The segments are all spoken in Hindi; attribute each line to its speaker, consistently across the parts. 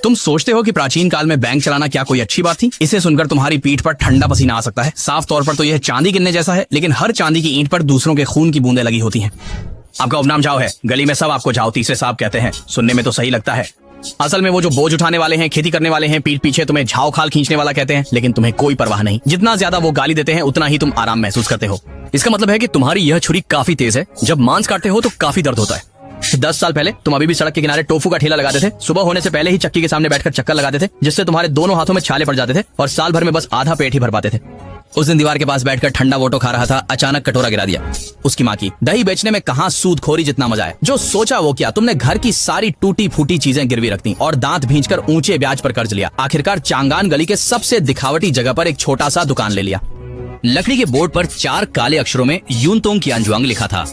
Speaker 1: तुम सोचते हो कि प्राचीन काल में बैंक चलाना क्या कोई अच्छी बात थी? इसे सुनकर तुम्हारी पीठ पर ठंडा पसीना आ सकता है। साफ तौर पर तो यह चांदी गिनने जैसा है, लेकिन हर चांदी की ईंट पर दूसरों के खून की बूंदें लगी होती हैं। आपका उपनाम जाओ है, गली में सब आपको जाओ तीसरे साहब कहते हैं। सुनने में तो सही लगता है, असल में वो जो बोझ उठाने वाले हैं, खेती करने वाले हैं, पीठ पीछे तुम्हें झाव खाल खींचने वाला कहते हैं, लेकिन तुम्हें कोई परवाह नहीं। जितना ज्यादा वो गाली देते हैं उतना ही तुम आराम महसूस करते हो। इसका मतलब है कि तुम्हारी यह छुरी काफी तेज है। जब मांस काटते हो तो काफी दर्द होता है। 10 साल पहले तुम अभी भी सड़क के किनारे टोफू का ठेला लगाते थे। सुबह होने से पहले ही चक्की के सामने बैठकर चक्कर लगाते थे, जिससे तुम्हारे दोनों हाथों में छाले पड़ जाते थे और साल भर में बस आधा पेट ही भर पाते थे। उस दिन दीवार के पास बैठकर ठंडा वोटो खा रहा था, अचानक कटोरा गिरा दिया। उसकी माँ की दही बेचने में कहाँ सूदखोरी जितना मजा है। जो सोचा वो किया, तुमने घर की सारी टूटी फूटी चीजें गिरवी रख दी और दांत भींचकर ऊंचे ब्याज पर कर्ज लिया। आखिरकार चांगान गली के सबसे दिखावटी जगह पर एक छोटा सा दुकान ले लिया। लकड़ी के बोर्ड पर 4 काले अक्षरों में यूनतोंग कियानजुआंग लिखा था।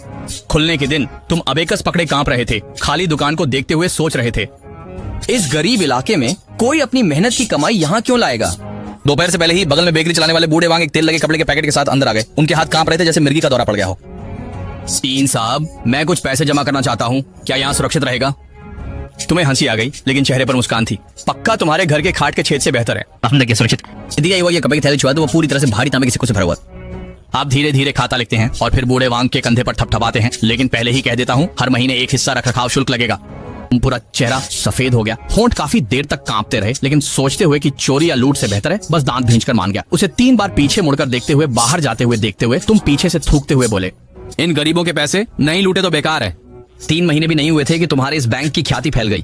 Speaker 1: खुलने के दिन तुम अबेकस पकड़े कांप रहे थे, खाली दुकान को देखते हुए सोच रहे थे, इस गरीब इलाके में कोई अपनी मेहनत की कमाई यहाँ क्यों लाएगा। दोपहर से पहले ही बगल में बेकरी चलाने वाले बूढ़े वांग एक तेल लगे कपड़े के पैकेट के साथ अंदर आ गए। उनके हाथ कांप रहे थे जैसे मिर्गी का दौरा पड़ गया हो। तीन साहब, मैं कुछ पैसे जमा करना चाहता हूँ, क्या यहाँ सुरक्षित रहेगा? तुम्हें हंसी आ गई, लेकिन चेहरे पर मुस्कान थी। पक्का तुम्हारे घर के खाट के छेद से बेहतर है। हम देखिए सुरक्षित दिया वो ये कपड़े की थैली छुआ तो वो पूरी तरह से भारी तांबे के सिक्कों से भरा हुआ। आप धीरे धीरे खाता लिखते हैं और फिर बूढ़े वांग के कंधे पर थपथपाते हैं। लेकिन पहले ही कह देता हूँ, हर महीने एक हिस्सा रखरखाव शुल्क लगेगा। पूरा चेहरा सफेद हो गया। होंठ काफी देर तक कांपते रहे, लेकिन सोचते हुए कि चोरी या लूट से बेहतर है बस दांत भींचकर मान गया। उसे 3 बार पीछे मुड़कर देखते हुए, बाहर जाते हुए देखते हुए तुम पीछे से थूकते हुए बोले, इन गरीबों के पैसे नहीं लूटे तो बेकार है। 3 महीने भी नहीं हुए थे कि तुम्हारे इस बैंक की ख्याति फैल गई।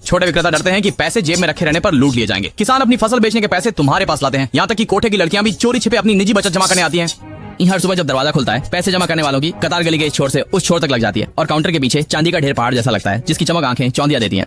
Speaker 1: छोटे विक्रेता डरते हैं कि पैसे जेब में रखे रहने पर लूट लिए जाएंगे। किसान अपनी फसल बेचने के पैसे तुम्हारे पास लाते हैं। यहाँ तक कि कोठे की लड़कियां भी चोरी छिपे अपनी निजी बचत जमा करने आती हैं। हर सुबह जब दरवाजा खुलता है, पैसे जमा करने वालों की कतार गली के इस छोर से उस छोर तक लग जाती है और काउंटर के पीछे चांदी का ढेर पहाड़ जैसा लगता है, जिसकी चमक आंखें चौंधिया देती हैं।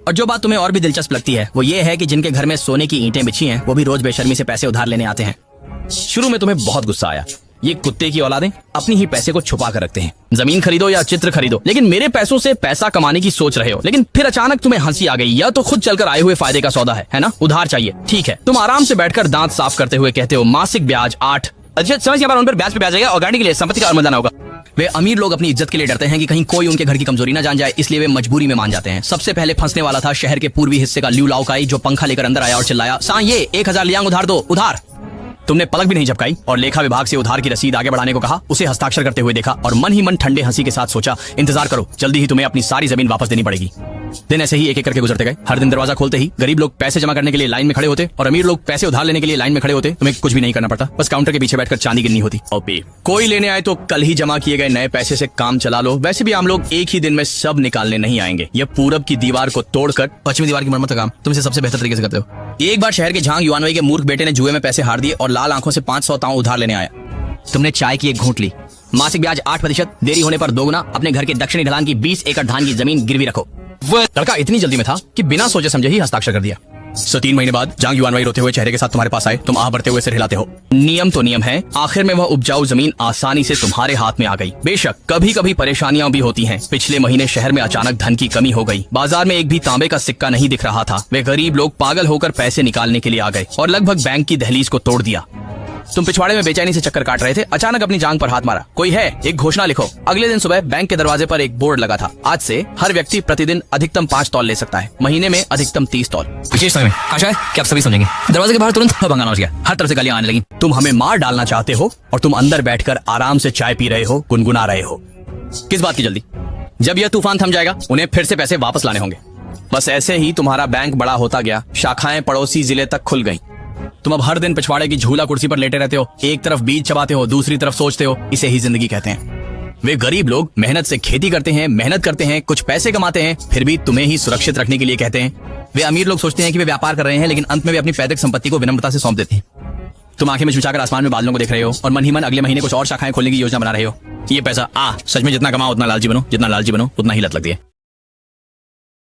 Speaker 1: और जो बात तुम्हें और भी दिलचस्प लगती है वो ये है कि जिनके घर में सोने की ईंटें बिछी हैं, वो भी रोज बेशर्मी से पैसे उधार लेने आते हैं। शुरू में तुम्हें बहुत गुस्सा आया, ये कुत्ते की औलादें अपनी ही पैसे को छुपा कर रखते हैं। जमीन खरीदो या चित्र खरीदो, लेकिन मेरे पैसों से पैसा कमाने की सोच रहे हो। लेकिन फिर अचानक तुम्हें हंसी आ गई, यह तो खुद चलकर आए हुए फायदे का सौदा है ना? उधार चाहिए, ठीक है। तुम आराम से बैठकर दांत साफ करते हुए कहते हो, मासिक ब्याज 8। अच्छा समझ गया, उन पर ब्याज पे ब्याज आएगा और गारंटी के लिए संपत्ति का अनुदान होगा। वे अमीर लोग अपनी इज्जत के लिए डरते हैं कि कहीं कोई उनके घर की कमजोरी ना जान जाए, इसलिए वे मजबूरी में मान जाते हैं। सबसे पहले फंसने वाला था शहर के पूर्वी हिस्से का ल्यू लाओकाई, जो पंखा लेकर अंदर आया और चिल्लाया, सा ये 1000 लियांग उधार दो, उधार। तुमने पलक भी नहीं झपकाई और लेखा विभाग से उधार की रसीद आगे बढ़ाने को कहा। उसे हस्ताक्षर करते हुए देखा और मन ही मन ठंडे हंसी के साथ सोचा, इंतजार करो, जल्दी ही तुम्हें अपनी सारी जमीन वापस देनी पड़ेगी। दिन ऐसे ही एक एक करके गुजरते गए। हर दिन दरवाजा खोलते ही गरीब लोग पैसे जमा करने के लिए लाइन में खड़े होते और अमीर लोग पैसे उधार लेने के लिए लाइन में खड़े होते। तुम्हें कुछ भी नहीं करना पड़ता, बस काउंटर के पीछे बैठकर चांदी गिननी होती। कोई लेने आए तो कल ही जमा किए गए नए पैसे से काम चला लो। वैसे भी आम लोग एक ही दिन में सब निकालने नहीं आएंगे। यह पूरब की दीवार को तोड़कर पश्चिमी दीवार की मरम्मत का काम तुम इसे सबसे बेहतर तरीके से करते हो। एक बार शहर के झांग युआनवई के मूर्ख बेटे ने जुए में पैसे हार दिए और लाल आंखों से 500 ताऊ उधार लेने आया। तुमने चाय की एक घूंट ली। मासिक ब्याज 8%, देरी होने पर दोगुना। अपने घर के दक्षिणी ढलान की 20 एकड़ धान की जमीन गिरवी रखो। वो लड़का इतनी जल्दी में था कि बिना सोचे समझे ही हस्ताक्षर कर दिया। 3 महीने बाद झांग युआनवई रोते हुए चेहरे के साथ तुम्हारे पास आए। तुम आह भरते हुए सिर हिलाते हो। नियम तो नियम है, आखिर में वह उपजाऊ जमीन आसानी से तुम्हारे हाथ में आ गई। बेशक कभी कभी परेशानियां भी होती हैं। पिछले महीने शहर में अचानक धन की कमी हो गई। बाजार में एक भी तांबे का सिक्का नहीं दिख रहा था। वे गरीब लोग पागल होकर पैसे निकालने के लिए आ गए और लगभग बैंक की दहलीज को तोड़ दिया। तुम पिछवाड़े में बेचैनी से चक्कर काट रहे थे, अचानक अपनी जांग पर हाथ मारा। कोई है, एक घोषणा लिखो। अगले दिन सुबह बैंक के दरवाजे पर एक बोर्ड लगा था, आज से हर व्यक्ति प्रतिदिन अधिकतम 5 तौल ले सकता है, महीने में अधिकतम 30 तौल। विशेष समय में आशा है कि आप सभी समझेंगे। दरवाजे के बाहर तुरंत भंगाना हो गया। हर तरफ से गालियां आने लगी। तुम हमें मार डालना चाहते हो और तुम अंदर बैठकर आराम से चाय पी रहे हो, गुनगुना रहे हो। किस बात की जल्दी? जब यह तूफान थम जाएगा उन्हें फिर से पैसे वापस लाने होंगे। बस ऐसे ही तुम्हारा बैंक बड़ा होता गया। शाखाएं पड़ोसी जिले तक खुल गई। तुम अब हर दिन पिछवाड़े की झूला कुर्सी पर लेटे रहते हो। एक तरफ बीज चबाते हो, दूसरी तरफ सोचते हो। इसे ही जिंदगी कहते हैं। वे गरीब लोग मेहनत से खेती करते हैं, मेहनत करते हैं, कुछ पैसे कमाते हैं, फिर भी तुम्हें ही सुरक्षित रखने के लिए कहते हैं। वे अमीर लोग सोचते हैं कि वे व्यापार कर रहे हैं, लेकिन अंत में वे अपनी पैतृक संपत्ति को विनम्रता से सौंप देते हैं। तुम आंखें में चुचाकर आसमान में बादलों को देख रहे हो और मन ही मन अगले महीने कुछ और शाखाएं खोलने की योजना बना रहे हो। ये पैसा सच में जितना कमाओ उतना लालची बनो, जितना लालची बनो उतना ही लत लगती है।